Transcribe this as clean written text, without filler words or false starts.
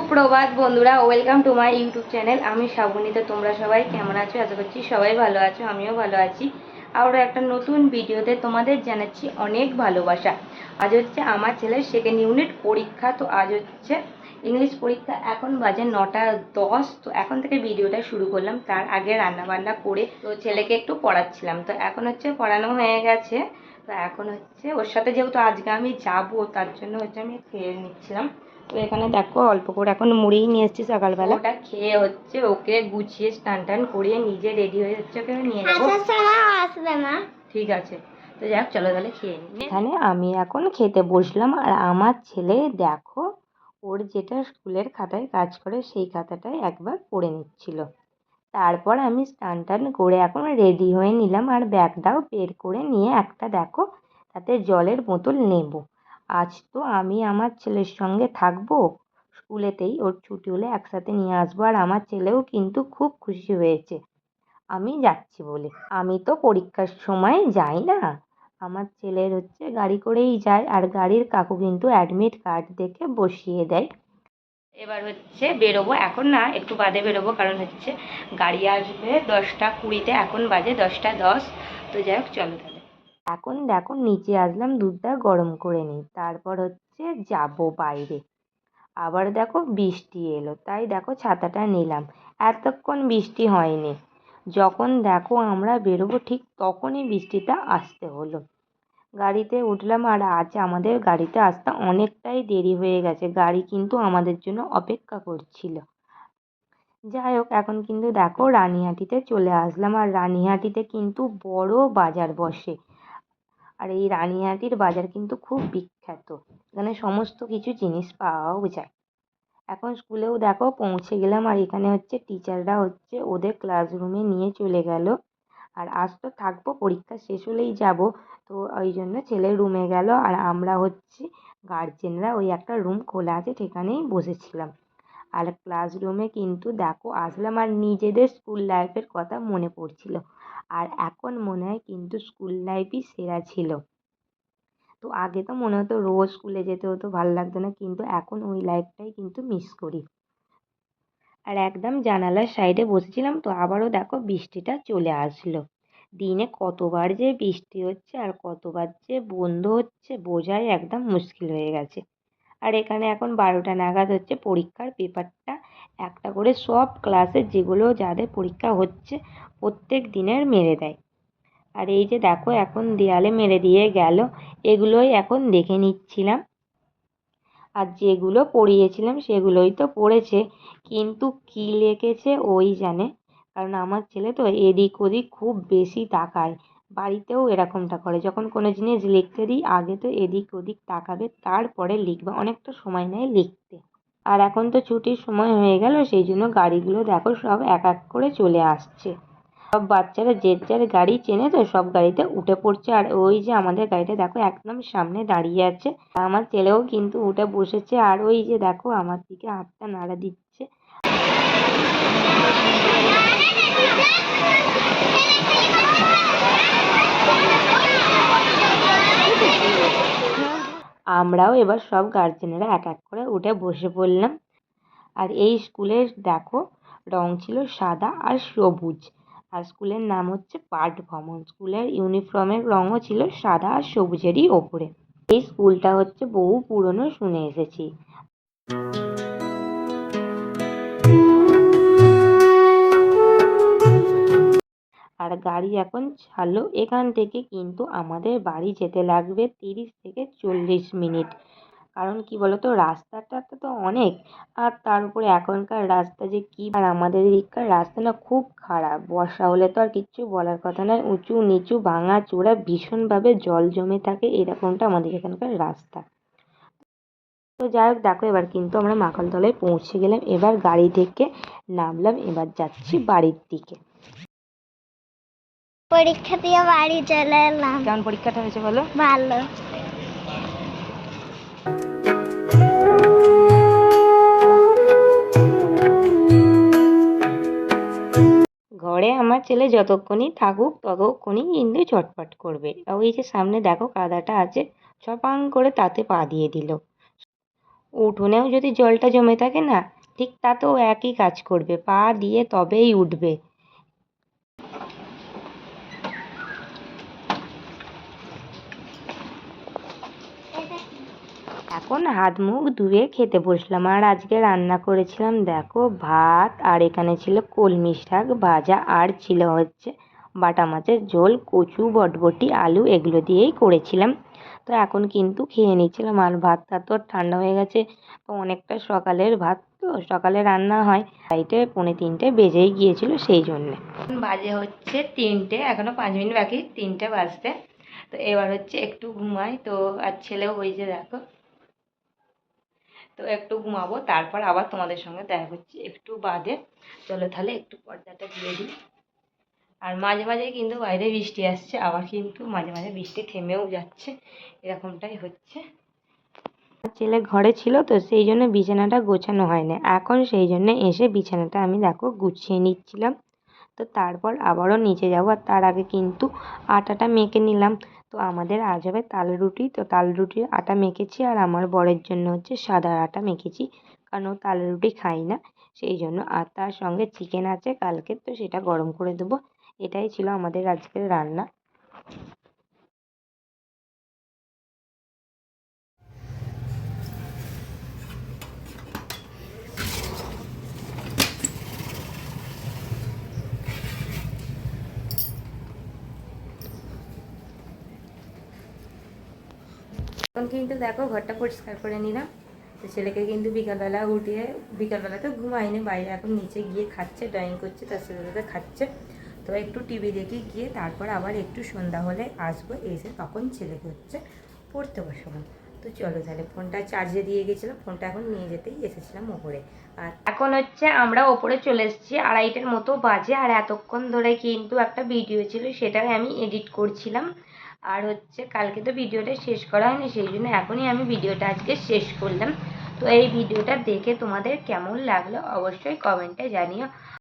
সুপ্রভাত বন্ধুরা, welcome to my YouTube channel. আমি শ্রাবণীতে। তোমরা সবাই কেমন আছো? আশা করছি সবাই ভালো আছো, আমিও ভালো আছি। আরও একটা নতুন ভিডিওতে তোমাদের জানাচ্ছি অনেক ভালোবাসা। আজ হচ্ছে আমার ছেলের সেকেন্ড ইউনিট পরীক্ষা। তো আজ হচ্ছে ইংলিশ পরীক্ষা। এখন বাজে 9:10। তো এখন থেকে ভিডিওটা শুরু করলাম। তার আগে রান্নাবান্না করে তো ছেলেকে একটু পড়াচ্ছিলাম। তো এখন হচ্ছে পড়ানো হয়ে গেছে। তো এখন হচ্ছে ওর সাথে যেহেতু আজকে আমি যাবো, তার জন্য হচ্ছে আমি খেয়ে নিচ্ছিলাম। তো এখানে দেখো অল্প করে এখন মুড়িই নিয়ে এসেছি সকালবেলা। ওটা খেয়ে হচ্ছে ওকে গুছিয়ে স্নান টান করিয়ে নিজে রেডি হয়ে হচ্ছে ওকে নিয়ে যাবো। আসবে না, ঠিক আছে। তো যাক, চলো তাহলে খেয়ে নিই। এখানে আমি এখন খেতে বসলাম, আর আমার ছেলে দেখো ওর যেটা স্কুলের খাতায় কাজ করে সেই খাতাটাই একবার পড়ে নিচ্ছিল। তারপর আমি স্নান টান করে এখন রেডি হয়ে নিলাম, আর ব্যাগটাও বের করে নিয়ে একটা দেখো তাতে জলের বোতল নেব। আজ তো আমি আমার ছেলের সঙ্গে থাকবো স্কুলেতেই, ওর ছুটি হলে একসাথে নিয়ে আসবো। আর আমার ছেলেও কিন্তু খুব খুশি হয়েছে আমি যাচ্ছি বলে। আমি তো পরীক্ষার সময় যাই না, আমার ছেলের হচ্ছে গাড়ি করেই যায়, আর গাড়ির কাকু কিন্তু অ্যাডমিট কার্ড দেখে বসিয়ে দেয়। এবার হচ্ছে বেরোবো, এখন না একটু বাদে বেরোবো, কারণ হচ্ছে গাড়ি আসবে 10:20-তে, এখন বাজে 10:10। তো যাই হোক, চলো তাহলে। এখন দেখো নিচে আসলাম, দুধটা গরম করে নিই, তারপর হচ্ছে যাব বাইরে। আবার দেখো বৃষ্টি এলো, তাই দেখো ছাতাটা নিলাম। এতক্ষণ বৃষ্টি হয়নি, যখন দেখো আমরা বেরোবো ঠিক তখনই বৃষ্টিটা আসতে হলো। গাড়িতে উঠলাম, আর আজ আমাদের গাড়িতে আসতে অনেকটাই দেরি হয়ে গেছে। গাড়ি কিন্তু আমাদের জন্য অপেক্ষা করছিল। যাই হোক, এখন কিন্তু দেখো রানীহাটিতে চলে আসলাম, আর রানীহাটিতে কিন্তু বড় বাজার বসে। আর এই রানীহাটির বাজার কিন্তু খুব বিখ্যাত, এখানে সমস্ত কিছু জিনিস পাওয়াও যায়। এখন স্কুলেও দেখো পৌঁছে গেলাম, আর এখানে হচ্ছে টিচাররা হচ্ছে ওদের ক্লাসরুমে নিয়ে চলে গেল। আর আজ তো থাকবো, পরীক্ষা শেষ হলেই যাব। তো ওই জন্য ছেলে রুমে গেল, আর আমরা হচ্ছে গার্জেনরা ওই একটা রুম খোলা আছে সেখানেই বসেছিলাম। আর ক্লাসরুমে কিন্তু দেখো আসলাম, আর নিজেদের স্কুল লাইফের কথা মনে পড়ছিল। আর এখন মনে হয় কিন্তু স্কুল লাইফই সেরা ছিল। তো আগে তো মনে হতো রোজ স্কুলে যেতে হতো, ভালো লাগতো না, কিন্তু এখন ওই লাইফটাই কিন্তু মিস করি। আর একদম জানালার সাইডে বসেছিলাম, তো আবারও দেখো বৃষ্টিটা চলে আসলো। দিনে কতবার যে বৃষ্টি হচ্ছে আর কতবার যে বন্ধ হচ্ছে বোঝাই একদম মুশকিল হয়ে গেছে। আর এখানে এখন 12টা নাগাদ হচ্ছে পরীক্ষার পেপারটা একটা করে সব ক্লাসের যেগুলো যাদের পরীক্ষা হচ্ছে প্রত্যেক দিনের মেরে দেয়। আর এই যে দেখো এখন দেয়ালে মেরে দিয়ে গেল, এগুলোই এখন দেখে নিচ্ছিলাম। আর যেগুলো পড়িয়েছিলাম সেগুলোই তো পড়েছে, কিন্তু কী লিখেছে ওই জানে। কারণ আমার ছেলে তো এদিক ওদিক খুব বেশি তাকায়, বাড়িতেও এরকমটা করে। যখন কোনো জিনিস লিখতে দিই আগে তো এদিক ওদিক তাকাবে, তারপরে লিখবে, অনেকটা সময় নেয় লিখতে। আর এখন তো ছুটির সময় হয়ে গেল, সেই জন্য গাড়িগুলো দেখো সব এক এক করে চলে আসছে। সব বাচ্চারা যে যার গাড়ি চেনে তো সব গাড়িতে উঠে পড়ছে। আর ওই যে আমাদের গাড়িটা দেখো একদম সামনে দাঁড়িয়ে আছে, আমার ছেলেও কিন্তু উঠে বসেছে, আর ওই যে দেখো আমার দিকে হাতটা নাড়া দিচ্ছে। আমরাও এবার সব গার্জেনেরা এক এক করে উঠে বসে পড়লাম। আর এই স্কুলের দেখো রং ছিল সাদা আর সবুজ, আর স্কুলের নাম হচ্ছে পাঠ ভ্রমণ। স্কুলের ইউনিফর্মের রঙও ছিল সাদা আর সবুজেরই ওপরে। এই স্কুলটা হচ্ছে বহু পুরনো শুনে এসেছি। আর গাড়ি এখন ছাড়লো, এখান থেকে কিন্তু আমাদের বাড়ি যেতে লাগবে 30 থেকে 40 মিনিট। কারণ কি বলতো, রাস্তাটা তো অনেক, আর তার উপরে এখনকার রাস্তা যে কি, আর আমাদের এদিককার রাস্তা না খুব খারাপ। বর্ষা হলে তো আর কিচ্ছু বলার কথা নয়, উঁচু নিচু ভাঙা চোরা ভীষণভাবে জল জমে থাকে, এরকমটা আমাদের এখানকার রাস্তা। তো যাই হোক দেখো, এবার কিন্তু আমরা মাকালতলায় পৌঁছে গেলাম। এবার গাড়ি থেকে নামলাম, এবার যাচ্ছি বাড়ির দিকে। পরীক্ষা দিয়ে বাড়ি চলে এলাম। কেমন পরীক্ষাটা হয়েছে বলো? ভালো। ঘরে আমার ছেলে যতক্ষণই থাকুক ততক্ষণই কিন্তু চটপট করবে। ওই যে সামনে দেখো কাদাটা আছে, ছপাং করে তাতে পা দিয়ে দিল। উঠোনেও যদি জলটা জমে থাকে না, ঠিক তাতেও একই কাজ করবে, পা দিয়ে তবেই উঠবে। এখন হাত মুখ ধুয়ে খেতে বসলাম। আর আজকে রান্না করেছিলাম দেখো ভাত, আর এখানে ছিল কলমি শাক ভাজা, আর ছিল হচ্ছে বাটা মাছের ঝোল, কচু বটবটি আলু এগুলো দিয়েই করেছিলাম। তো এখন কিন্তু খেয়ে নিচ্ছিলাম। আর ভাতটা তো ঠান্ডা হয়ে গেছে, তো অনেকটা সকালের ভাত, তো সকালে রান্না হয়, 2:30 পৌনে 3টে বেজেই গিয়েছিল সেই জন্যে। বাজে হচ্ছে 3টে, এখনো 5 মিনিট বাকি 3টে বাজতে। তো এবার হচ্ছে একটু ঘুমাই। তো আর ছেলেও হয়েছে দেখো, তো একটু ঘুমাবো, তারপর আবার তোমাদের সঙ্গে দেখা হচ্ছে একটু বাদে। চলো তাহলে একটু পর্দাটা দিয়ে দিই। আর মাঝে মাঝে কিন্তু বাইরে বৃষ্টি আসছে, আবার কিন্তু মাঝে মাঝে বৃষ্টি থেমেও যাচ্ছে, এরকমটাই হচ্ছে। ছেলে ঘরে ছিল তো সেই জন্য বিছানাটা গোছানো হয়নি, এখন সেই জন্য এসে বিছানাটা আমি দেখো গুছিয়ে নিচ্ছিলাম। তো তারপর আবারও নিচে যাব, আর তার আগে কিন্তু আটাটা মেখে নিলাম। তো আমাদের আজ হবে তাল রুটি, তো তাল রুটির আটা মেখেছি, আর আমার বরের জন্য হচ্ছে সাদা আটা মেখেছি, কারণ ও তাল রুটি খাই না সেই জন্য। আর তার সঙ্গে চিকেন আছে কালকে, তো সেটা গরম করে দেবো। এটাই ছিল আমাদের আজকের রান্না। এখন কিন্তু দেখো ঘরটা পরিষ্কার করে নিলাম। তো ছেলেকে কিন্তু বিকালবেলা উঠিয়ে, বিকালবেলা তো ঘুমাইনি, বাইরে এখন নিচে গিয়ে খাচ্ছে, ড্রয়িং করছে, তার সাথে সাথে খাচ্ছে। তো একটু টিভি দেখে গিয়ে তারপর আবার একটু সন্ধ্যা হলে আসবো, এসে তখন ছেলেকে হচ্ছে পড়তে বসাবো। তো চলো তাহলে, ফোনটা চার্জে দিয়ে গেছিলাম, ফোনটা এখন নিয়ে যেতেই এসেছিলাম ওপরে। আর এখন হচ্ছে আমরা ওপরে চলে এসেছি, 2:30-এর মতো বাজে। আর এতক্ষণ ধরে কিন্তু একটা ভিডিও ছিল, সেটাই আমি এডিট করছিলাম। আর হচ্ছে কালকে তো ভিডিওটা শেষ করা হয়নি, সেই জন্য এখনই আমি ভিডিওটা আজকে শেষ করলাম। তো এই ভিডিওটা দেখে তোমাদের কেমন লাগলো অবশ্যই কমেন্টে জানিও।